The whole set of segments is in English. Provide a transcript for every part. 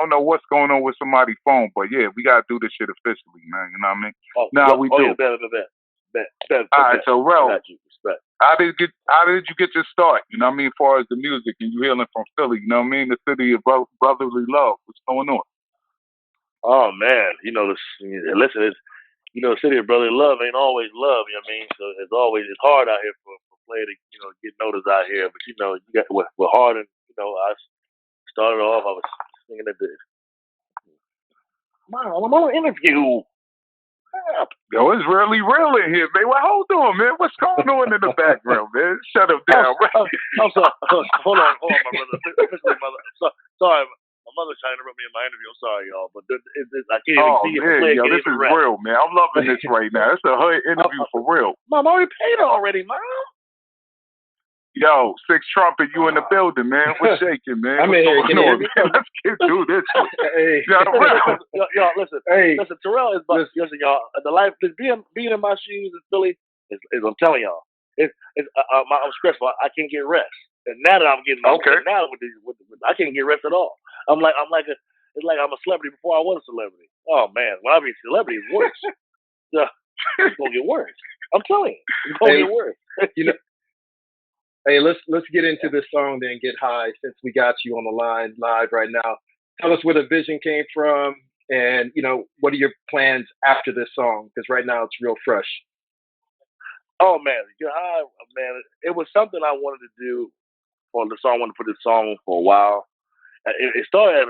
don't know what's going on with somebody's phone, but yeah, we gotta do this shit officially, man. You know what I mean? Oh, Now we yeah, do. All right, so I Rel, got you. Respect. how did you get your start? You know what I mean? As far as the music and you hailing from Philly, you know what I mean? The city of brotherly love. What's going on? Oh man, listen, the city of brotherly love ain't always love. You know what I mean? So it's hard out here for player to get noticed out here. But you got with Harden. I started off. I was singing at the Mom, I'm on an interview. Yo, it's really real in here, man. Well, hold on, man. What's going on in the background, man? Shut him down. I'm sorry. Hold on, my brother. Officially, mother. Sorry, my mother's trying to interrupt me in my interview. I'm sorry, y'all, but I can't even see man, play. yo, this is rest. real, man. I'm loving this right now. It's a hood interview for real. Mom, I already paid her already, Mom. Yo, Six Trumpet, you in the building, man. What's shaking, man? I'm in here. Can you hear me? Let's get through this. Hey. Y'all, listen. Hey. Listen, Terrell is listen, y'all. The life, being in my shoes in Philly is I'm telling y'all, I'm stressful. I can't get rest. And now that I'm getting now with I can't get rest at all. It's like I'm a celebrity before I was a celebrity. Oh man, when I be a celebrity, it's worse. It's gonna get worse. I'm telling you, it's gonna get worse. Hey, let's get into this song then, Get High, since we got you on the line live right now. Tell us where the vision came from and, what are your plans after this song? Because right now it's real fresh. Oh, man, Get High, man, it was something I wanted to do for the song. I wanted to put this song for a while. It started as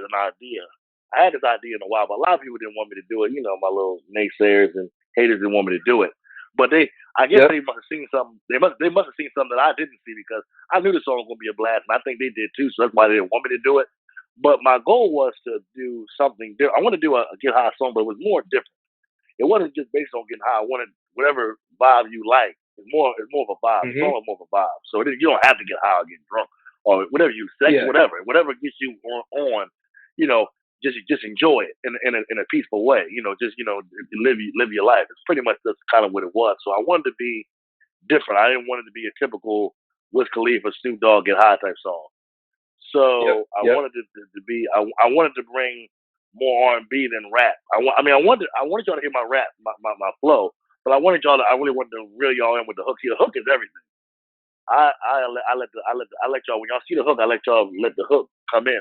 an idea. I had this idea in a while, but a lot of people didn't want me to do it. My little naysayers and haters didn't want me to do it. But I guess they must have seen something. They must have seen something that I didn't see because I knew the song was gonna be a blast, and I think they did too. So that's why they didn't want me to do it. But my goal was to do something different. I want to do a Get High song, but it was more different. It wasn't just based on getting high. I wanted whatever vibe you like. It's more of a vibe. Mm-hmm. The song is more of a vibe. So you don't have to get high or get drunk or whatever you sex, whatever gets you on. Just enjoy it in a peaceful way. Just live your life. It's pretty much just kind of what it was. So I wanted to be different. I didn't want it to be a typical Wiz Khalifa, Snoop Dogg, Get High type song. So I wanted it to be. I wanted to bring more R&B than rap. I wanted y'all to hear my rap, my flow, but I really wanted to reel y'all in with the hook. See, the hook is everything. I let y'all, when y'all see the hook, I let y'all let the hook come in.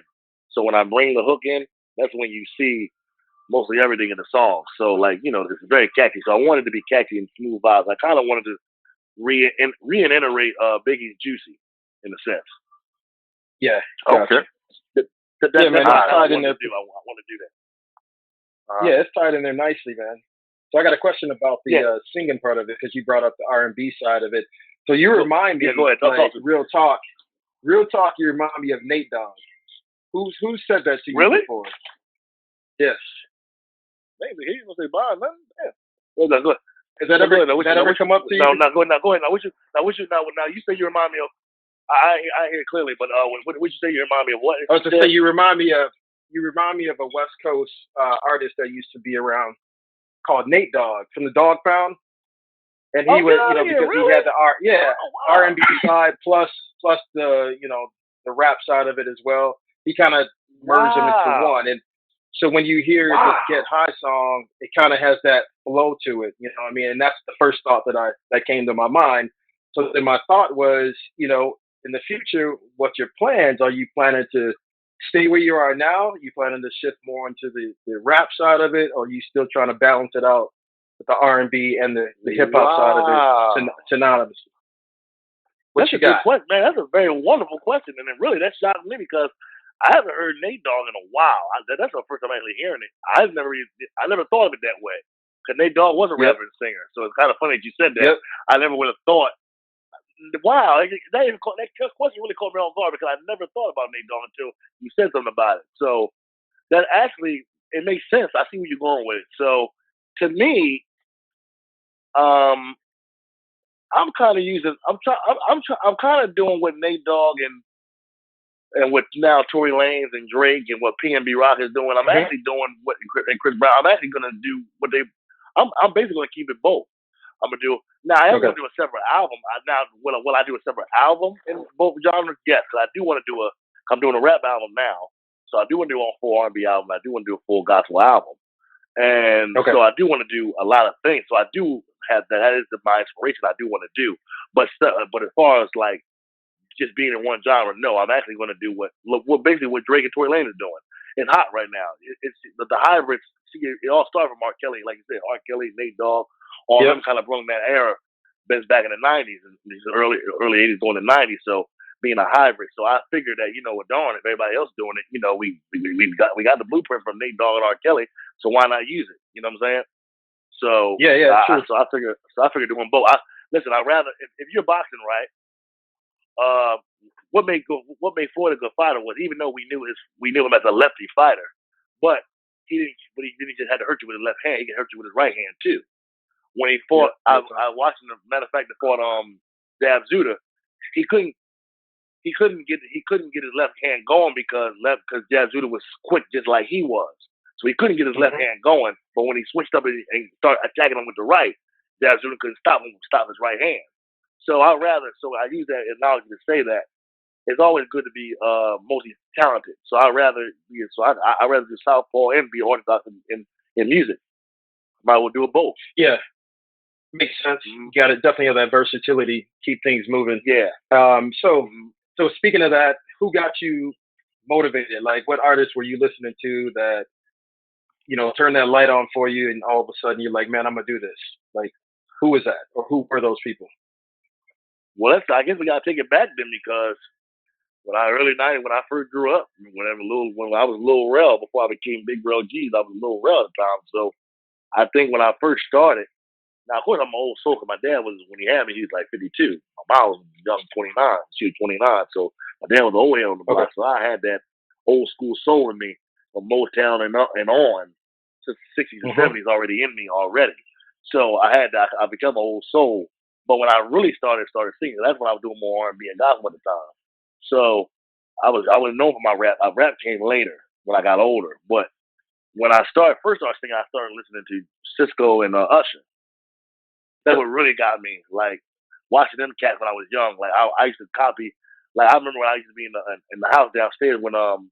So when I bring the hook in, that's when you see mostly everything in the song. So it's very catchy. So I wanted to be catchy and smooth vibes. I kind of wanted to reiterate Biggie's Juicy in a sense. Yeah. Okay. That's what I want to do. I want to do that. Yeah, it's tied in there nicely, man. So I got a question about the singing part of it because you brought up the R&B side of it. So you remind me, go ahead. Real talk. You remind me of Nate Dogg. Who said that to you before? Yes. Maybe he was say bye, man. Yeah. Go ahead. Has that ever come up to you? No, go ahead. Now, you say you remind me of. I hear it clearly, but what you say you remind me of what? I was to say you remind me of a West Coast artist that used to be around called Nate Dogg from the Dog Pound, and he was because he had the R&B side plus the the rap side of it as well. He kind of merged them into one, and so when you hear this Get High song, it kind of has that flow to it. You know what I mean? And that's the first thought that came to my mind. So then my thought was, in the future, what's your plans? Are you planning to stay where you are now? Are you planning to shift more into the rap side of it, or are you still trying to balance it out with the R&B and the hip hop side of it synonymously? That's a good question, man. That's a very wonderful question, and that shocked me because I haven't heard Nate Dogg in a while. That's the first time I'm actually hearing it. I never thought of it that way because Nate Dogg was a rapper and singer, so it's kind of funny that you said that. Yep. I never would have thought. Wow, that question really caught me off guard because I never thought about Nate Dogg until you said something about it. So that actually it makes sense. I see where you're going with it. So to me, I'm kind of using. I'm kind of doing what Nate Dogg and what now Tory Lanez and Drake and what PNB Rock is doing. I'm actually doing what and Chris Brown. I'm actually going to do what they. I'm basically going to keep it both. I'm gonna do now. I am gonna do a separate album. Will I do a separate album in both genres? Yes, because I do want to do I'm doing a rap album now, So I do want to do a full R&B album. I do want to do a full gospel album, and Okay. so I do want to do a lot of things. So I do have that. That is my inspiration. I do want to do, but as far as like just being in one genre, no, I'm actually going to do what basically what Drake and Tory Lane is doing. It's hot right now. It's the hybrids. See, it all started from R. Kelly, like you said, R. Kelly, Nate Dogg, all them kind of brought that era. Been back in the '90s and these early '80s, going to '90s. So being a hybrid, so I figured that darn, if everybody else doing it, we got the blueprint from Nate Dogg and R. Kelly. So why not use it? You know what I'm saying? So I figured doing both. Listen, I rather if you're boxing, right? What made Floyd a good fighter was, even though we knew him as a lefty fighter, but he didn't just have to hurt you with his left hand. He could hurt you with his right hand too. When he fought, I watched him. Matter of fact, he fought Dab Zuda. He couldn't get his left hand going because Dab Zuda was quick just like he was. So he couldn't get his left hand going. But when he switched up and started attacking him with the right, Dab Zuda couldn't stop his right hand. So I use that analogy to say that it's always good to be multi-talented. So I rather do southpaw and be orthodox in music. Might well do it both. Yeah, makes sense. You got to definitely have that versatility, keep things moving. Yeah. So speaking of that, who got you motivated? Like, what artists were you listening to that turned that light on for you, and all of a sudden you're like, man, I'm gonna do this? Like, who was that, or who were those people? Well, I guess we gotta take it back then, because when I first grew up, when I was Lil Rell, before I became Big Rell G's, I was Lil Rell at the time. So I think when I first started, now of course I'm an old soul, 'cause my dad was, when he had me, he was like 52. My mom was young, 29. She was 29. So my dad was the old head on the block. So I had that old school soul in me from Motown and on, since the 60s and 70s already in me already. So I become an old soul. But when I really started singing, that's when I was doing more R&B and gospel at the time. So I was known for my rap. Rap came later when I got older. But when I first started singing, I started listening to Cisco and Usher. That's what really got me, like watching them cats when I was young. Like I used to copy. Like I remember when I used to be in the house downstairs when You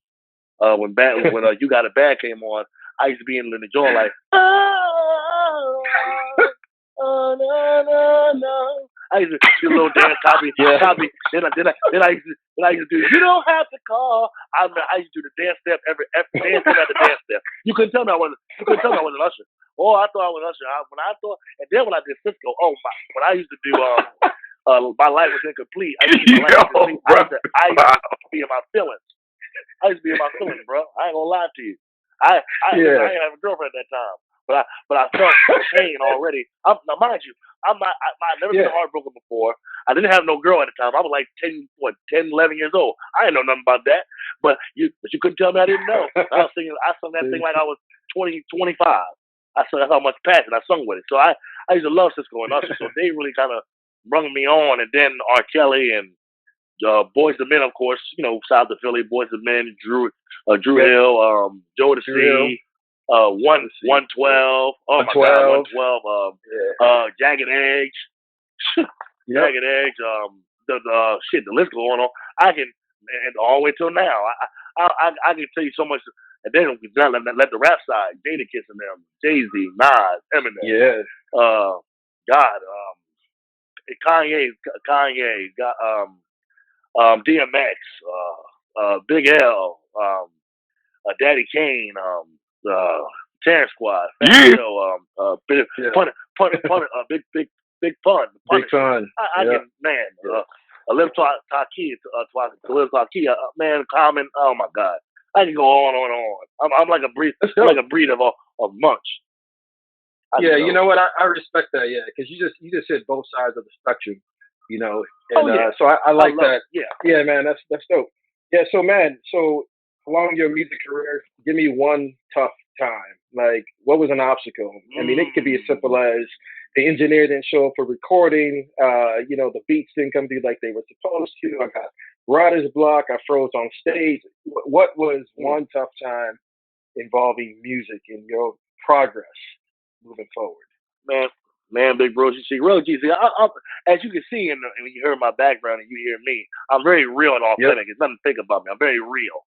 Got It Bad came on. I used to be in the joint like, oh, no. I used to do a little dance copy. Then I used to do, you don't have to call. I used to do the dance step every dance step after dance step. You couldn't tell me I wasn't Usher. Oh, I thought I was Usher. And then when I did Cisco, when I used to do My Life Was Incomplete. I used to be in my feelings. I used to be in my feelings, bro. I ain't gonna lie to you. I didn't have a girlfriend at that time, but I felt pain already. Now, mind you, I've never been heartbroken before. I didn't have no girl at the time. I was like 10, 11 years old. I didn't know nothing about that. But you couldn't tell me I didn't know. I sung that thing like I was 20, 25. That's how much passion I sung with it. So I used to love Cisco and Usher. So they really kind of brung me on. And then R. Kelly and Boys II Men, of course, south of Philly, Boys II Men, Drew Hill, Joe C, 112. Oh my God, 112. Jagged Edge, Jagged Edge. The list going on. And all the way till now. I can tell you so much. And then we let the rap side, Jadakiss and them, Jay-Z, Nas, Eminem. Yeah. God, Kanye, DMX, Big L, Daddy Kane, Terrence Squad, Big Pun. Big Pun. Lil Taki, man, Common. Oh my God, I can go on and on. I'm like a breed. I'm like a breed of Munch. You know what? I respect that. Yeah, because you just hit both sides of the spectrum. And so I like that. Yeah, man, that's dope. Yeah, so man, along your music career, give me one tough time. Like, what was an obstacle? I mean, it could be as simple as the engineer didn't show up for recording. The beats didn't come through like they were supposed to. I got writer's block. I froze on stage. What was one tough time involving music in your progress moving forward? Man, big bro, you see, real G. I'm, as you can see, when you hear my background and you hear me, I'm very real and authentic. There's nothing fake about me. I'm very real.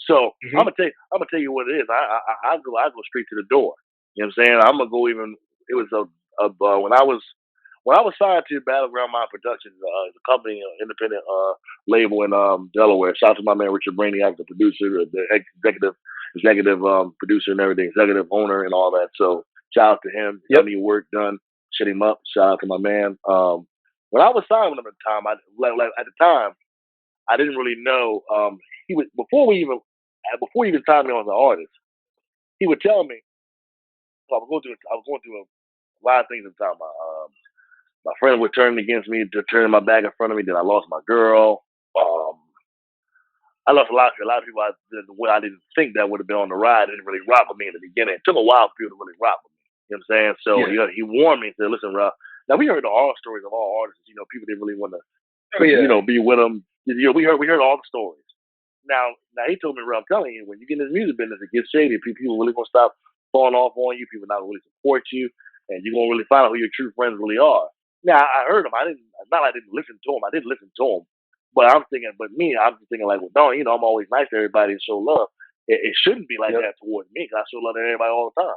So Hmm. I'm gonna tell you what it is. I go straight to the door. You know what I'm saying? I'm gonna go even. It was when I was signed to Battleground Mind Productions, the company, independent label in Delaware. Shout out to my man Richard Brainiac, the producer, the executive producer and everything, executive owner and all that. So shout out to him. Got Yep. me work done. Shut him up. Shout out to my man. When I was signed with him at the time, at the time, I didn't really know. He was before he even signed me on as an artist. He would tell me. I was going through a lot of things at the time. My friend would turn against me, to turn my back in front of me. Then I lost my girl. Um, I lost a lot. A lot of people. What I didn't think that would have been on the ride didn't really rock with me in the beginning. It took a while for people to really rock with me. You know what I'm saying? So Yeah. he warned me and said, "Listen, Rell." Now we heard the horror stories of all artists. You know, people didn't really want to, Oh yeah. be with them. You know, we heard all the stories. Now he told me, "Rell, I'm telling you, when you get in this music business, it gets shady. People really gonna stop falling off on you. People not gonna really support you, and you're gonna really find out who your true friends really are." Now I heard him. I didn't. Not I didn't listen to him. I did listen to him. But I'm just thinking like, well, don't I'm always nice to everybody and show love. It shouldn't be like Yep. that towards me because I show love to everybody all the time.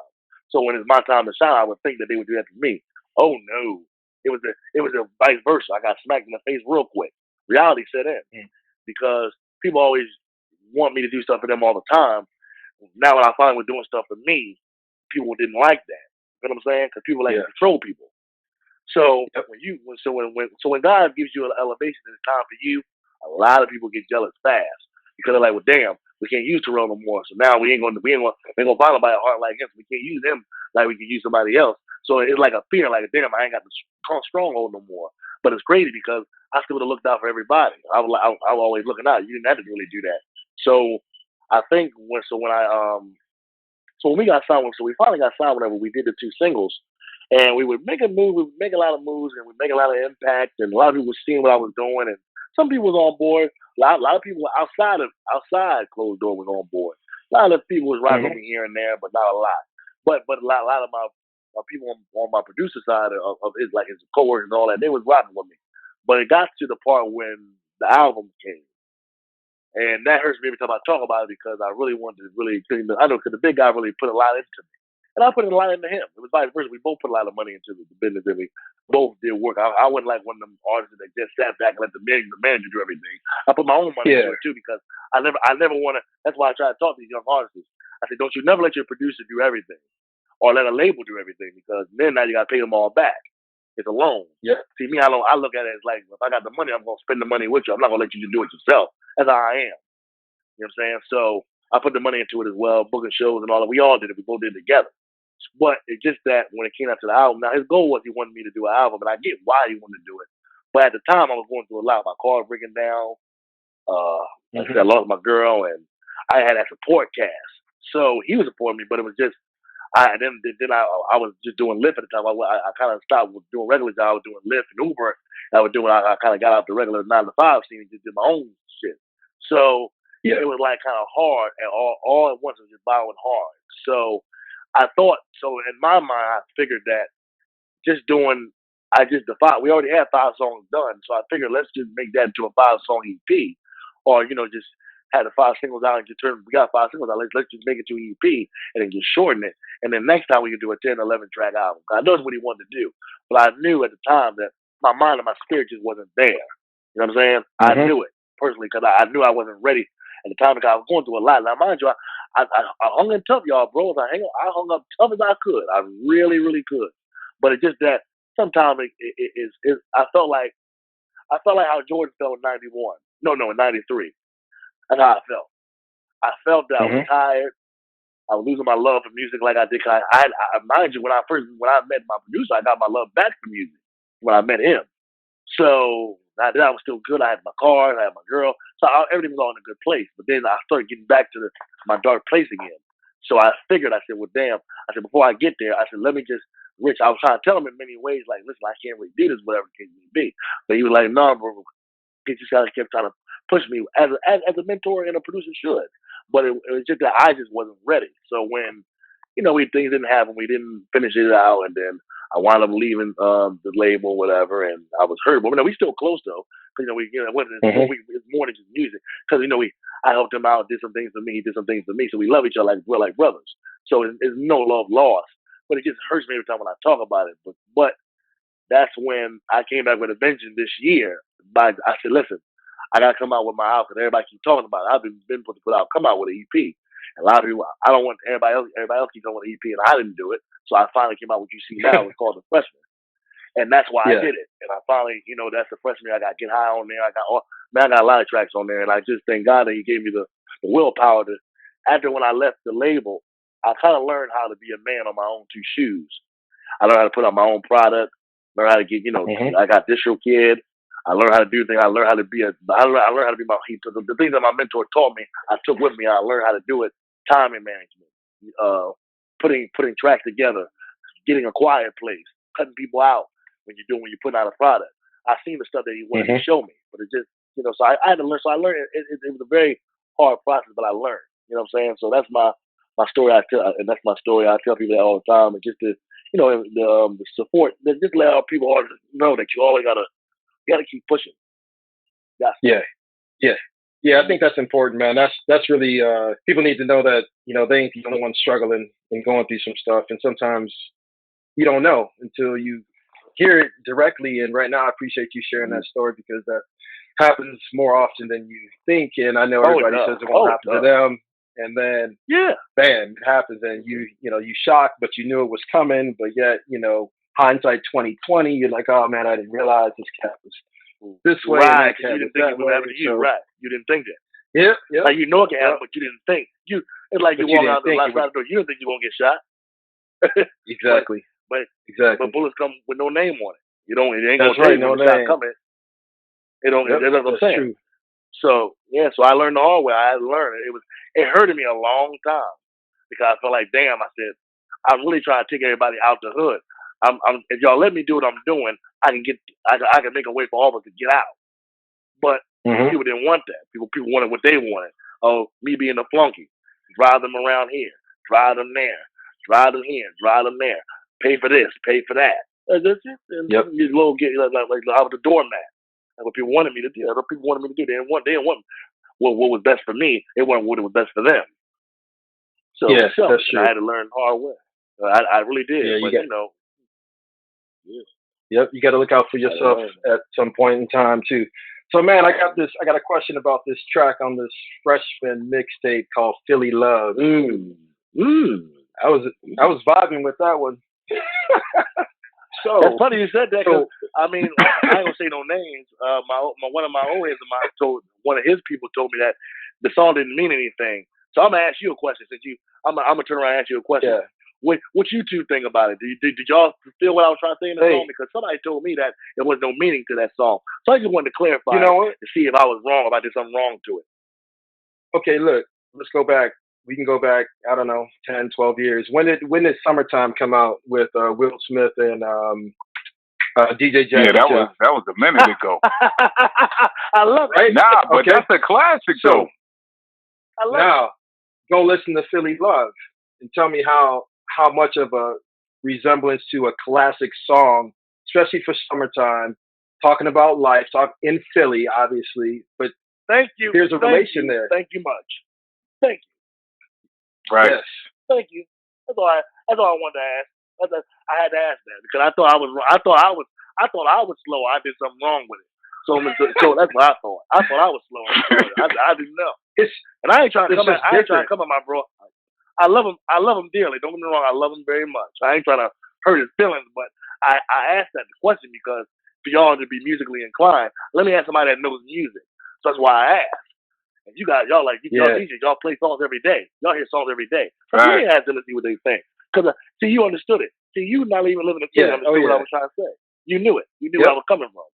So when it's my time to shine, I would think that they would do that to me. Oh no, it was a vice versa. I got smacked in the face real quick. Reality set in Mm. because people always want me to do stuff for them all the time. Now when I finally was doing stuff for me, people didn't like that. You know what I'm saying? Because people like to Yeah. control people. So Yep. when God gives you an elevation and it's time for you, a lot of people get jealous fast because they're like, well, damn, we can't use Terrell no more. So now we ain't gonna find nobody hard like him. So we can't use him like we can use somebody else. So it's like a fear, like damn, I ain't got the stronghold no more. But it's crazy because I still would have looked out for everybody. I was always looking out. You didn't have to really do that. So I think when we got signed, so we finally got signed whenever we did the two singles, and we would make a move, we would make a lot of moves, and we make a lot of impact, and a lot of people were seeing what I was doing, and some people was on board. A lot of people outside closed door was on board. A lot of people was rocking with Hmm. me here and there, but not a lot. But a lot of my people on my producer side of his like his coworkers and all that, they was rocking with me. But it got to the part when the album came. And that hurts me every time I talk about it because I really wanted to I know because the big guy really put a lot into me. And I put a lot into him. It was vice versa. We both put a lot of money into the business and we both did work. I wasn't like one of them artists that just sat back and let the manager do everything. I put my own money into Yeah. it too because I never want to, that's why I try to talk to these young artists. I said, don't you never let your producer do everything or let a label do everything because then now you got to pay them all back. It's a loan. Yep. See, me, I look at it as like, if I got the money, I'm going to spend the money with you. I'm not going to let you just do it yourself. That's how I am. You know what I'm saying? So I put the money into it as well, booking shows and all that. We all did it. We both did it together. But it's just that when it came out to the album, now his goal was he wanted me to do an album, and I get why he wanted to do it. But at the time, I was going through a lot. My car was breaking down. Like I Hmm. said, I lost my girl, and I had that support cast. So he was supporting me, but it was just I was just doing Lyft at the time. I kind of stopped doing regular job. I was doing Lyft and Uber. I kind of got out the regular 9 to 5 scene and just did my own shit. So Yeah. it was like kind of hard, and all at once it was just bowing hard. So I thought so in my mind. I figured that just doing. I just the five. We already had 5 songs done, so I figured let's just make that into a 5 song EP, or just had the 5 singles out and just turn. We got 5 singles out. Let's just make it to an EP and then just shorten it. And then next time we can do a 10, 11 track album. I know that's what he wanted to do, but I knew at the time that my mind and my spirit just wasn't there. You know what I'm saying? I Hmm. knew it personally because I knew I wasn't ready at the time because I was going through a lot. Now, mind you, I hung in tough, y'all, bro. I hung up tough as I could. I really, really could. But it's just that sometimes I felt like how Jordan felt in '91. No, in '93. That's how I felt. I felt that I was Hmm. tired. I was losing my love for music like I did. Mind you, when I met my producer, I got my love back for music when I met him. So then I was still good. I had my car, I had my girl, so everything was all in a good place. But then I started getting back to my dark place again. So I figured, I said, well, damn. I said, before I get there, I said, let me just, Rich. I was trying to tell him in many ways, like, listen, I can't really do this, whatever the case may be. But he was like, no, bro, he just kept trying to push me as a mentor and a producer should. But it was just that I just wasn't ready. So when things didn't happen, we didn't finish it out, and then I wound up leaving the label, whatever, and I was hurt. But we still close though. because it's more than just music. Because I helped him out, did some things for me, he did some things for me, so we love each other like we're like brothers. So it's no love lost, but it just hurts me every time when I talk about it. But that's when I came back with a vengeance this year. I said, listen, I gotta come out with my album. Everybody keep talking about it. I've been put to put out, come out with an EP. And a lot of people, I don't want everybody else. Everybody else keep coming with an EP, and I didn't do it. So I finally came out with what you see now. It's called The Freshman, and that's why I did it. And I finally, that's The Freshman. I got Get High on there. I got a lot of tracks on there, and I just thank God that He gave me the willpower to. After when I left the label, I kind of learned how to be a man on my own two shoes. I learned how to put out my own product. Learn how to get, I got DistroKid. I learned how to do things. I learned how to be I learned how to be the things that my mentor taught me. I took with me. I learned how to do it. Timing management, putting tracks together, getting a quiet place, cutting people out when you're putting out a product. I seen the stuff that he wanted to show me, but it just so I had to learn. So I learned. It was a very hard process, but I learned. You know what I'm saying? So that's my story. I tell, and that's my story. I tell people that all the time, and just to the support. Just let our people know that you always gotta keep pushing. Yeah. I think that's important, man. That's really people need to know that they ain't the only ones struggling and going through some stuff, and sometimes you don't know until you hear it directly. And right now, I appreciate you sharing that story because that happens more often than you think. And I know everybody says it won't happen to them, and then bam, it happens, and you shocked, but you knew it was coming. But yet, hindsight 2020, you're like, oh man, I didn't realize this cat was this way. Right, you didn't think it was happening to you. Right, you didn't think that. Yeah. Like it can happen, but you didn't think. It's like you walk out the side of the door. You didn't think you were gonna get shot. Exactly. But exactly. But bullets come with no name on it. You don't. It ain't That's gonna right. No name. shot coming. It don't. That's what I'm saying. True. So so I learned the hard way. I had to learn it. It hurted me a long time because I felt like, damn. I said, I'm really trying to take everybody out the hood. If y'all let me do what I'm doing, I can make a way for all of us to get out. But people didn't want that. People wanted what they wanted. Oh, me being a flunky, drive them around here, drive them there, drive them here, drive them there, pay for this, pay for that. That's it. And you little get like I was the doormat. That's what people wanted me to do. That's what people wanted me to do. They didn't want what was best for me. They wanted what was best for them. So that's true. I had to learn the hard way. I really did. Yeah, but Yep, you got to look out for yourself at some point in time too. So, man, I got a question about this track on this Freshman mixtape called "Philly Love." I was vibing with that one. So that's funny you said that. Cause, I mean, I ain't gonna say no names. One of my old heads of mine one of his people told me that the song didn't mean anything. So I'm gonna ask you a question. I'm gonna turn around and ask you a question. Yeah. What you two think about it? Did y'all feel what I was trying to say in the song? Because somebody told me that there was no meaning to that song. So I just wanted to clarify to see if I was wrong, if I did something wrong to it. Okay, look, let's go back. We can go back, I don't know, 10, 12 years. When did Summertime come out with Will Smith and DJ Jackie? Yeah, that was a minute ago. I love it. Right? Nah, but that's a classic though. I love now, go listen to Philly Love and tell me how much of a resemblance to a classic song, especially for Summertime, talking about life, in Philly, obviously. But thank you. There's a relation there. Thank you much. Thank you. Right. Yes. Thank you. That's all I wanted to ask. I had to ask that because I thought I was wrong. I thought I was slow. I did something wrong with it. So that's what I thought. I thought I was slow. I didn't know. And I ain't trying to come at my bro. I love him dearly. Don't get me wrong. I love him very much. I ain't trying to hurt his feelings, but I asked that question because for y'all to be musically inclined, let me ask somebody that knows music. So that's why I asked. And you guys, y'all DJs, y'all play songs every day. Y'all hear songs every day. So let me ask them to see what they think. Because see, you understood it. See, you not even living in the city understood what I was trying to say. You knew it. You knew where I was coming from.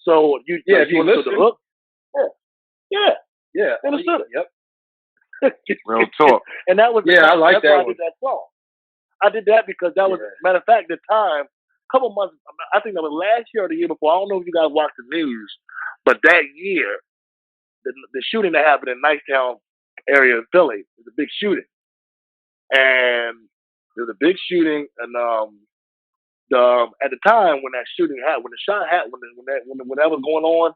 So if you understood the hook, understood it. Yep. Real talk. And that was I like that. Why I did that song. I did that because that was matter of fact the time. A couple months, I think that was last year or the year before. I don't know if you guys watched the news, but that year, the shooting that happened in Nicetown area of Philly was a big shooting, and there was a big shooting, and at the time when that shooting happened, when the shot happened, when that was going on,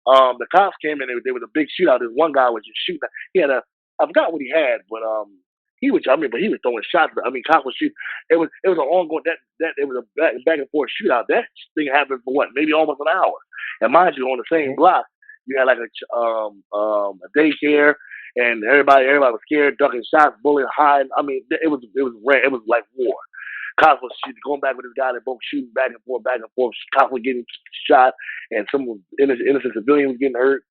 The cops came in. There was a big shootout. This one guy was just shooting. He had a, I forgot what he had, but he was. I mean, but he was throwing shots. I mean, cops was shooting. It was an ongoing it was a back and forth shootout. That thing happened for what, maybe almost an hour. And mind you, on the same block, you had like a daycare, and everybody was scared, ducking shots, bullying, hiding. I mean, it was like war. Cops was going back with this guy. They both shooting back and forth, back and forth. Cops were getting shot, and some innocent civilians was getting hurt.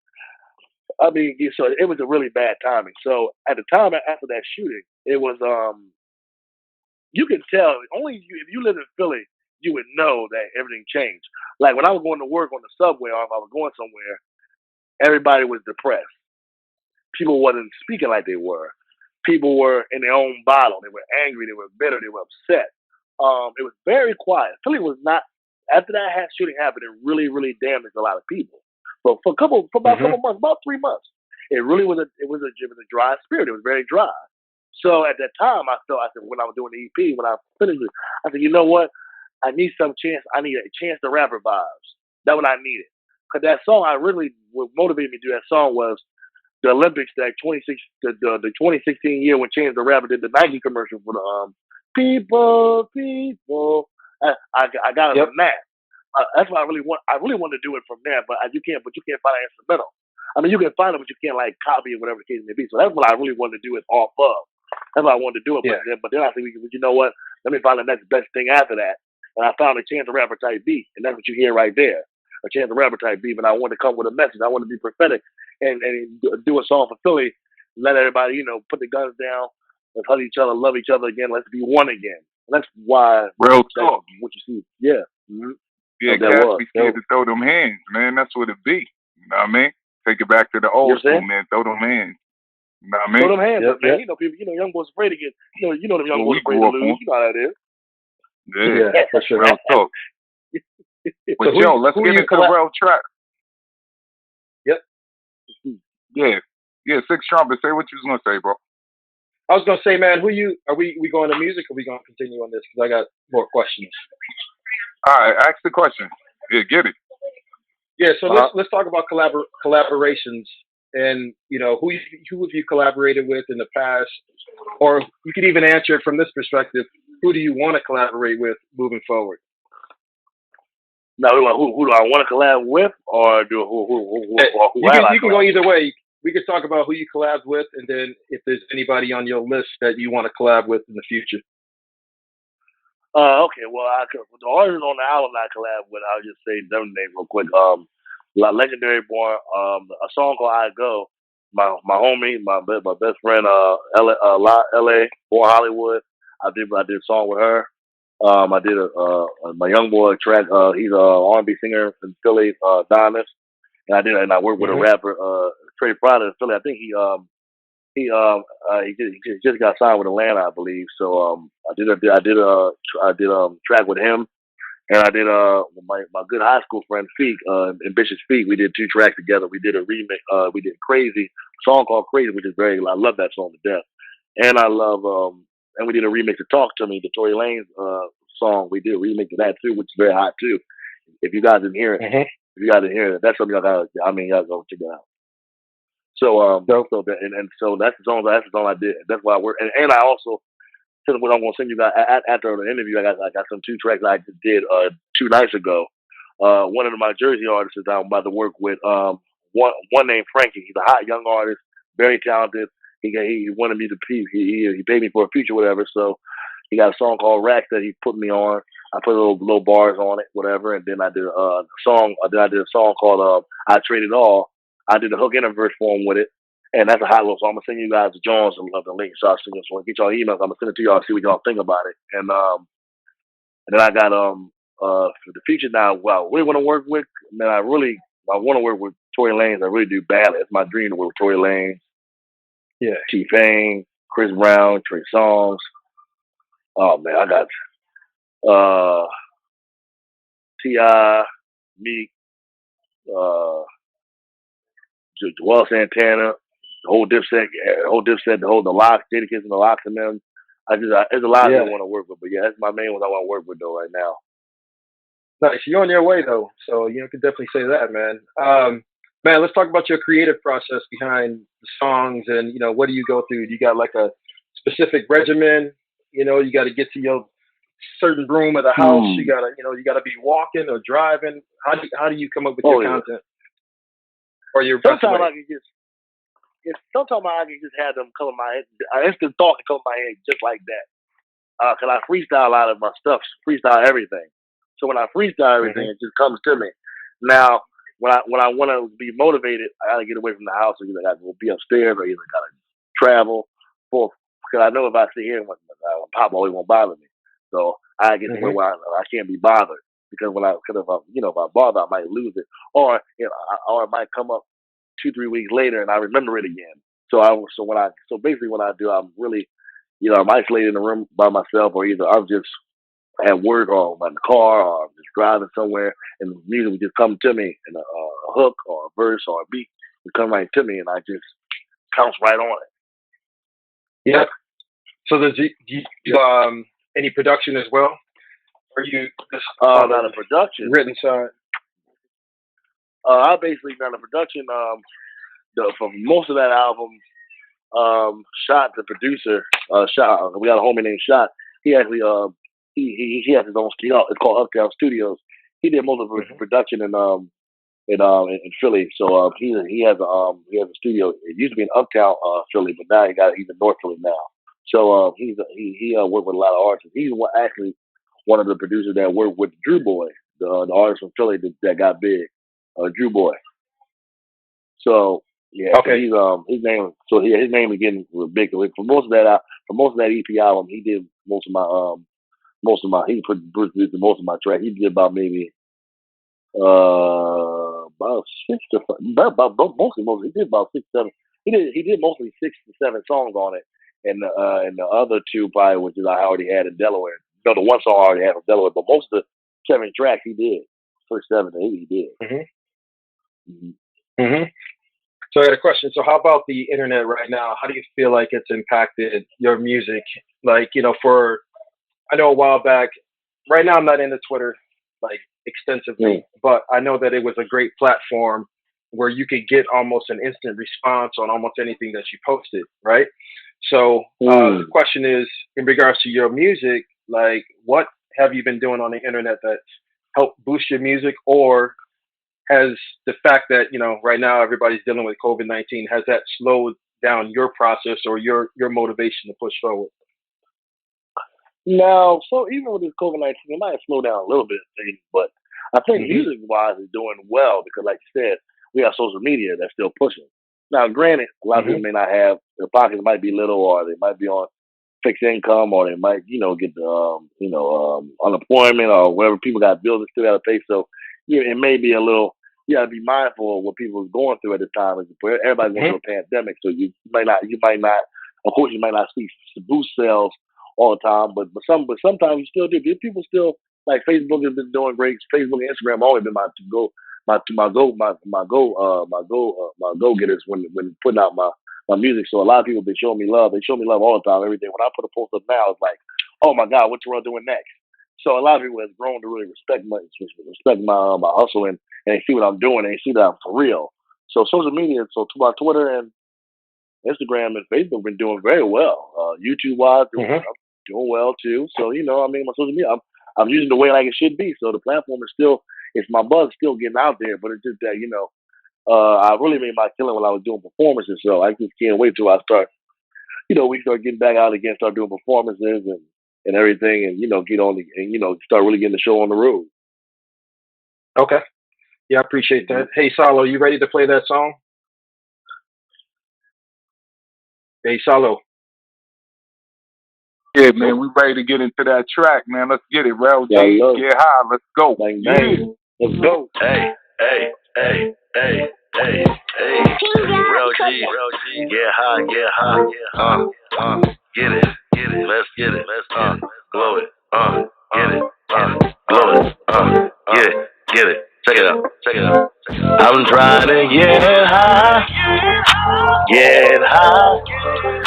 I mean, so it was a really bad timing. So at the time after that shooting, it was you could tell if you live in Philly, you would know that everything changed. Like when I was going to work on the subway, or if I was going somewhere, everybody was depressed. People wasn't speaking like they were. People were in their own bottle. They were angry. They were bitter. They were upset. It was very quiet. Philly was not. After that shooting happened, it really, really damaged a lot of people. But for about a couple months, about 3 months, it really was a dry spirit. It was very dry. So at that time, I said when I was doing the EP, when I finished it, I said, you know what? I need some chance. I need a chance to rap vibes. That's what I needed. Cause that song, what motivated me to do that song was the Olympics, that the 2016 year when Chance the Rapper did the Nike commercial for the people. I got it from that. That's why I really want to do it from there, but you can't find an instrumental. I mean, you can find it, but you can't like copy it, whatever the case may be. So that's what I really wanted to do it off of. That's what I wanted to do it. Yeah. But then I said, you know what? Let me find the next best thing after that. And I found a Chance the Rapper type beat, and that's what you hear right there. A Chance the Rapper type beat. But I wanted to come with a message. I wanted to be prophetic and do a song for Philly. Let everybody, put the guns down. Let's hug each other, love each other again. Let's be one again. And that's why. Real talk. What you see. Yeah. Mm-hmm. Yeah, cats be scared to throw them hands, man. That's what it be. You know what I mean? Take it back to the old school, man. Throw them hands. You know what I mean? Throw them hands up, man. People, young boys afraid to get, them young boys afraid to lose. You know how that is. Yeah, for sure. Real talk. But so let's get into the Rell track. Yep. Yeah, Six Trumpet. Say what you was gonna say, bro. I was gonna say, man, are we going to music, or are we gonna continue on this? Because I got more questions. All right, ask the question. Yeah, get it. Yeah, so let's talk about collaborations, and who have you collaborated with in the past, or you could even answer it from this perspective: who do you want to collaborate with moving forward? Now, who do I want to collab with, or who you can go either way. We could talk about who you collab with, and then if there's anybody on your list that you want to collab with in the future. Okay, well, the artists on the album I collab with, I'll just say them names real quick. Legendary Born, a song called "I Go." My homie, my best friend, LA, Born Hollywood. I did a song with her. I did my young boy track. He's a R&B singer in Philly, Donis, and I worked with a rapper, Trey Prada in Philly. I think he just got signed with Atlanta, I believe. So I did a track with him, and I did my good high school friend Feek, Ambitious Feek. We did 2 tracks together. We did a remix. We did Crazy, a song called Crazy, which is I love that song to death. And I love and we did a remix of Talk to Me, the Tory Lanez song. We did a remix of that too, which is very hot too. If you guys didn't hear it, that's something y'all gotta go check it out. So so that's the song I did. That's why I work. And I also, what I'm gonna send you guys after the interview, I got some 2 tracks I just did 2 nights ago. One of my Jersey artists is I'm about to work with. One named Frankie. He's a hot young artist, very talented. He wanted me to he paid me for a feature, whatever. So he got a song called Racks that he put me on. I put little bars on it, whatever, and then I did a song. Then I did a song called "I Traded All." I did a hook and a verse for him with it, and that's a hot little. So I'm gonna send you guys the Jones and love the link. So I'll send you. So when I get y'all emails, I'm gonna send it to y'all, see what y'all think about it. And then I got for the feature now. Well, I really want to work with, man. I want to work with Tory Lanez. I really do badly. It's my dream to work with Tory Lanez. Yeah, T-Pain, Chris Brown, Trey Songz. Oh man, I got T.I., Meek, Joel Santana, the whole Dipset, the Locks, Jadakiss and the Locks and them. There's a lot I want to work with, but yeah, that's my main ones I want to work with though right now. Nice, you're on your way though, so you can definitely say that, man. Man, let's talk about your creative process behind the songs, and what do you go through? Do you got like a specific regimen? You got to get to your certain room of the house. You Hmm. gotta, you gotta be walking or driving. How do you come up with your Oh yeah. content or your best Sometimes way? I can just sometimes I can just have them come in my head. An instant thought can come in my head just like that. Cause I freestyle a lot of my stuff, freestyle everything. So when I freestyle everything, Hmm. it just comes to me. Now, when I want to be motivated, I gotta get away from the house. Or either gotta go be upstairs, or either gotta travel. For because I know if I sit here, my pop always won't bother me. So I get to Hmm. where I can't be bothered because because if I if I bother, I might lose it, or or it might come up 2 3 weeks later and I remember it again. So basically what I do, I'm really I'm isolated in the room by myself, or either I'm just at work or I'm in the car or I'm just driving somewhere, and the music would just come to me in a hook or a verse or a beat would come right to me, and I just pounce right on it. Yeah. So do you do Yep. any production as well? Or you just on Now the the production, written side? I basically done the production. For most of that album, Shot, the producer, Shot. We got a homie named Shot. He actually he has his own studio. It's called Uptown Studios. He did most of the Hmm. production in Philly. So he has a studio. It used to be in Uptown Philly, but now he got it even North Philly now. So he worked with a lot of artists. He's actually one of the producers that worked with Drew Boy, the artist from Philly that got big, Drew Boy. So yeah, so Okay. he's his name is getting big. For most of that EP album, he did most of my he produced most of my track. He did about maybe about six to mostly he did about 6 7. He did mostly 6 to 7 songs on it, and the other two probably which is I already had in Delaware. No, the one song I already had in Delaware, but most of the 7 tracks he did. First 7 to 8 he did. Hmm. Mm-hmm. Hmm. So I got a question. So how about the internet right now? How do you feel like it's impacted your music? Like, for I know a while back. Right now, I'm not into Twitter like extensively, but I know that it was a great platform where you could get almost an instant response on almost anything that you posted, right? So the Mm. question is, in regards to your music, like what have you been doing on the internet that helped boost your music, or has the fact that right now everybody's dealing with COVID-19, has that slowed down your process or your motivation to push forward? No, so even with this COVID-19, it might slow down a little bit of things, but I think Hmm. music wise is doing well because, like you said, we have social media that's still pushing. Now, granted, a lot of Hmm. people may not have their pockets might be little, or they might be on fixed income, or they might get the unemployment or whatever. People got bills that still got to pay, so yeah, it may be a little. You got to be mindful of what people are going through at the time. Everybody's going Hmm. through a pandemic, so you might not, of course, you might not see boost sales all the time, but sometimes you still do. People still like Facebook has been doing great. Facebook and Instagram always been my go getters when putting out my music. So a lot of people been showing me love. They show me love all the time, every day. When I put a post up now, it's like, oh my God, what's Rell doing next? So a lot of people has grown to really respect my hustle, and they see what I'm doing, and they see that I'm for real. So social media, so to my Twitter and Instagram and Facebook been doing very well. YouTube wise, Hmm. doing well too. So I mean, my social media, I'm using the way like it should be. So the platform is still, it's my buzz still getting out there, but it's just that I really made my killing when I was doing performances. So I just can't wait till I start, we start getting back out again, start doing performances and everything, and get on the, and start really getting the show on the road. Okay. Yeah, I appreciate Mm-hmm. that. Hey, Salo, you ready to play that song? Hey, Salo. Yeah, man, Nope. we ready to get into that track, man. Let's get it. Rell Yeah, I G, love get high. Let's go. bang Yeah. bang. Let's go. Hey, hey, hey, hey, hey, hey. Rell G, get high, get high. Get it, let's get it. Blow it, get it, blow it, get it. Check it out, check it out. I'm trying to get high, get high,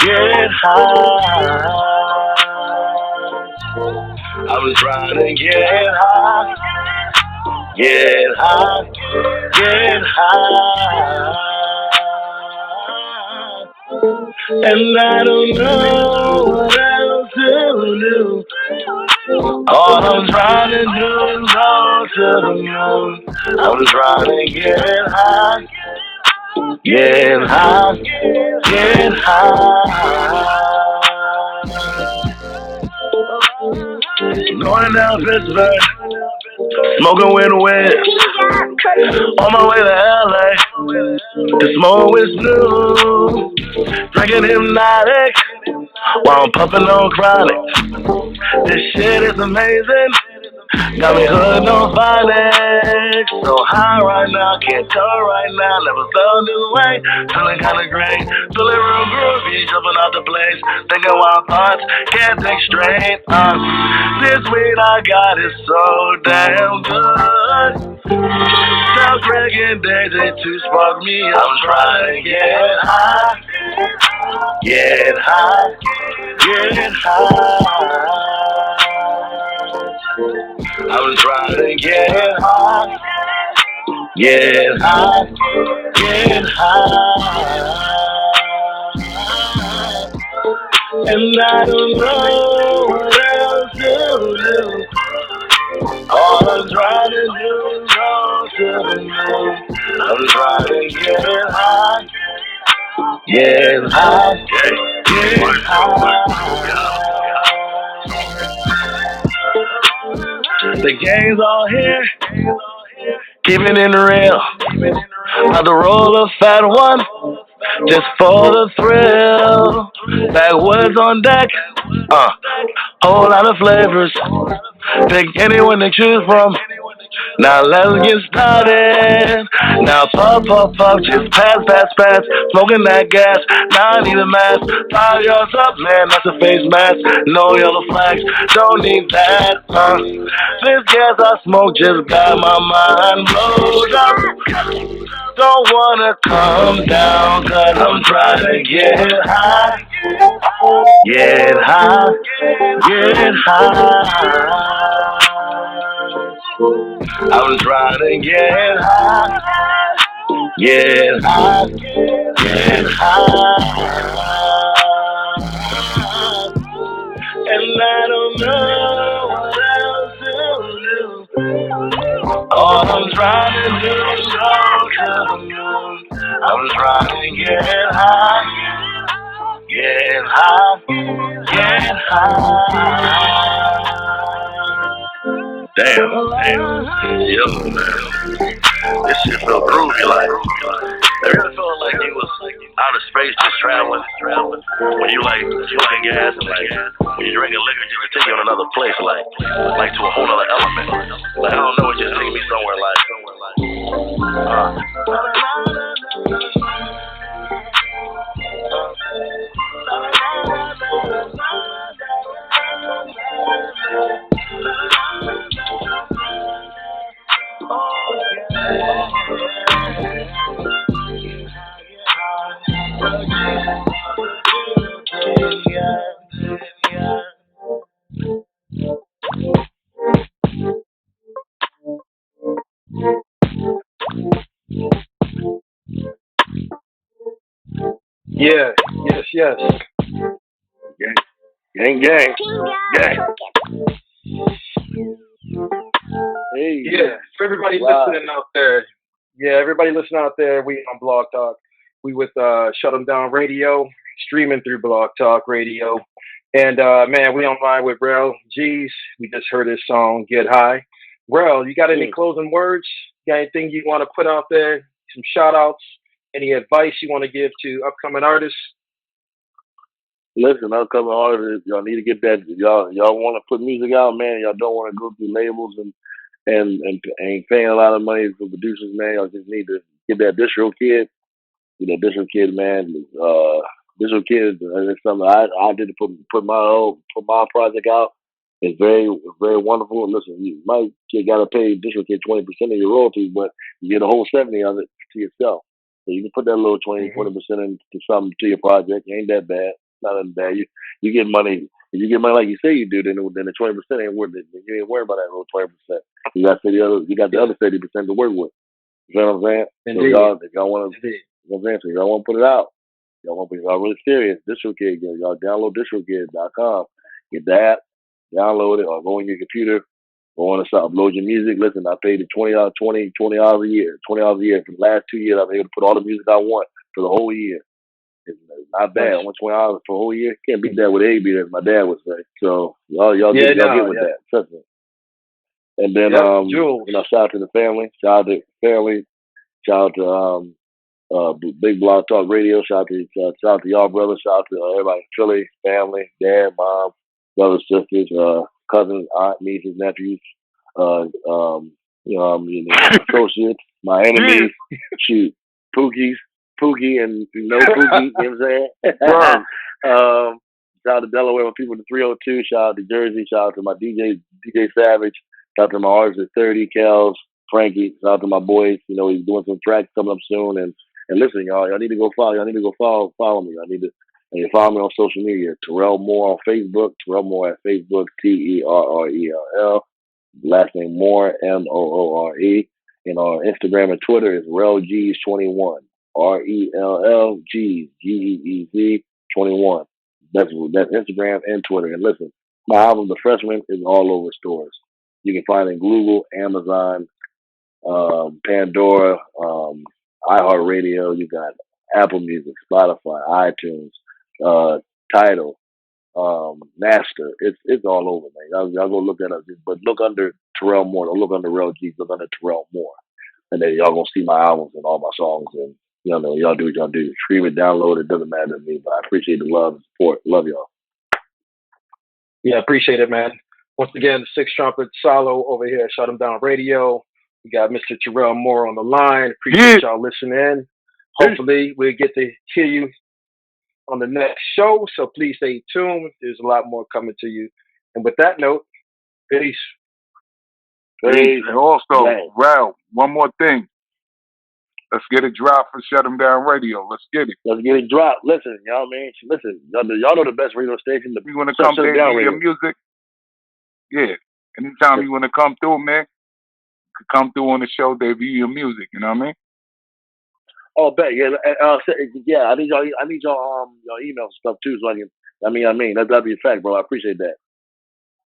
get high. I'm trying to get high, get high, get high, and I don't know what else to do. All I'm trying to do is go to the moon. I'm trying to get high, get high, get high. Going down Pittsburgh, smoking with Wiz. On my way to LA, to smoke with Snoop. Drinking hypnotic while I'm puffing on chronic. This shit is amazing. Got me hooked on phonics. So high right now, can't tell right now. Never felt this way. Feeling kinda great. Feeling real groovy, jumping out the place. Thinking wild thoughts, can't think straight. This weed I got is so damn good. Tell Greg and Daisy to spark me. I'm trying to get high. Get high. Get high. I'm trying to get high, get high, get high, and I don't know what else to do. All I'm trying to do is go to the moon. I'm trying to get high, get high, get high. The gang's all here, keeping it real. About to roll a fat one, just for the thrill. Backwoods on deck, whole lot of flavors. Pick anyone to choose from. Now let's get started. Now puff, puff, puff, just pass, pass, pass. Smoking that gas, now I need a mask. Fire yours up, man, that's a face mask. No yellow flags, don't need that. This gas I smoke just got my mind blowed up. Don't wanna come down, cause I'm trying to get high. Get high, get high. I'm trying to get high, get high, get high. And I don't know what else to do. All I'm trying to do is go to the moon. I'm trying to get high, get high, get high. Damn, yo, man, this shit felt groovy, like, it really felt like you was out of space just traveling, when you like smoking gas and like, when you drinking liquor, just take you on another place, like to a whole other element, like, I don't know, it just take me somewhere, Yeah, yes, yes. gang, gang, gang. Hey, Yeah, for everybody wow. listening out there. Yeah, everybody listening out there. We on Blog Talk. We with Shut 'em Down Radio, streaming through Blog Talk Radio. And man, we online with Rell. G's. We just heard his song "Get High." Rell, you got any closing words? Got anything you want to put out there? Some shout outs? Any advice you want to give to upcoming artists? Listen, upcoming artists, y'all need to get that. Y'all want to put music out, man. Y'all don't want to go through labels and paying a lot of money for producers, man. Y'all just need to get that distro kid. You know, distro kid, man. Distro kid is something I did to put my project out. It's very wonderful. Listen, you might gotta pay distro kid 20% of your royalties, but you get a whole 70 of it to yourself. So you can put that little 20% into something to your project. It ain't that bad. Not that bad. You get money. If you get money like you say you do, then the 20% ain't worth it. You ain't worried about that little 20%. You got the other 30% to work with. You know what I'm saying? So Indeed. y'all, if y'all want to, Indeed. you know what I'm saying? So y'all want to put it out. Y'all really serious. DistroKid, y'all download distrokid.com. Get the app, download it, or go on your computer, go on the site, upload your music. Listen, I paid the $20 a year. $20 a year. For the last 2 years, I've been able to put all the music I want for the whole year. It's not bad. I want $20 for a whole year. Can't beat that with A beat, as my dad would say. So y'all get with that. Trust me. And then shout out to the family. Shout out to family. Shout out to Big Blog Talk Radio. Shout out to y'all brothers. Shout out to everybody in Philly, family, dad, mom, brothers, sisters, cousins, aunt, nieces, nephews, associates, my enemies, shoot, Pookie and no Pookie, you know what I'm saying? Shout out to Delaware, my people in the 302. Shout out to Jersey. Shout out to my DJ Savage. Shout out to my artists at 30, Kels, Frankie. Shout out to my boys. You know, he's doing some tracks coming up soon. And listen, y'all need to go follow. Y'all need to go follow me. And you follow me on social media. Terrell Moore on Facebook. Terrell Moore at Facebook. TERRELL. Last name Moore, MOORE. And on Instagram and Twitter is RellGeez21. RELLGeez 21. That's Instagram and Twitter. And listen, my album, The Freshman, is all over stores. You can find it in Google, Amazon, Pandora, iHeartRadio. You got Apple Music, Spotify, iTunes, Tidal, Napster. It's all over, man. Y'all go look that up. But look under Terrell Moore. Don't look under Rell Geez. Look under Terrell Moore, and then y'all gonna see my albums and all my songs. And y'all do what y'all do. Stream it, download it. Doesn't matter to me. But I appreciate the love and support. Love y'all. Yeah, appreciate it, man. Once again, the Six Trumpet Solo over here at Shut 'em Down Radio. We got Mr. Terrell Moore on the line. Appreciate y'all listening in. Hopefully, we'll get to hear you on the next show. So please stay tuned. There's a lot more coming to you. And with that note, peace. And also, Rell, one more thing. Let's get it dropped for Shut 'em Down Radio. Let's get it. Let's get it dropped. Listen, y'all, man. Listen, y'all know the best radio station. You want to come there and hear your music? Yeah. Anytime you want to come through, man, you can come through on the show, debut your music. You know what I mean? Oh, bet. Yeah. I need y'all your email stuff too, so I can. I mean, that'd be a fact, bro. I appreciate that.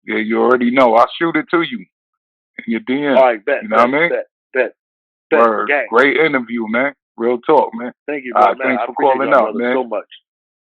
Yeah, you already know. I'll shoot it to you in your DM. All right, bet. You know what I mean? Bet. Word. Great interview, man. Real talk, man. Thank you, bro, man. Thanks for calling up, man. So much.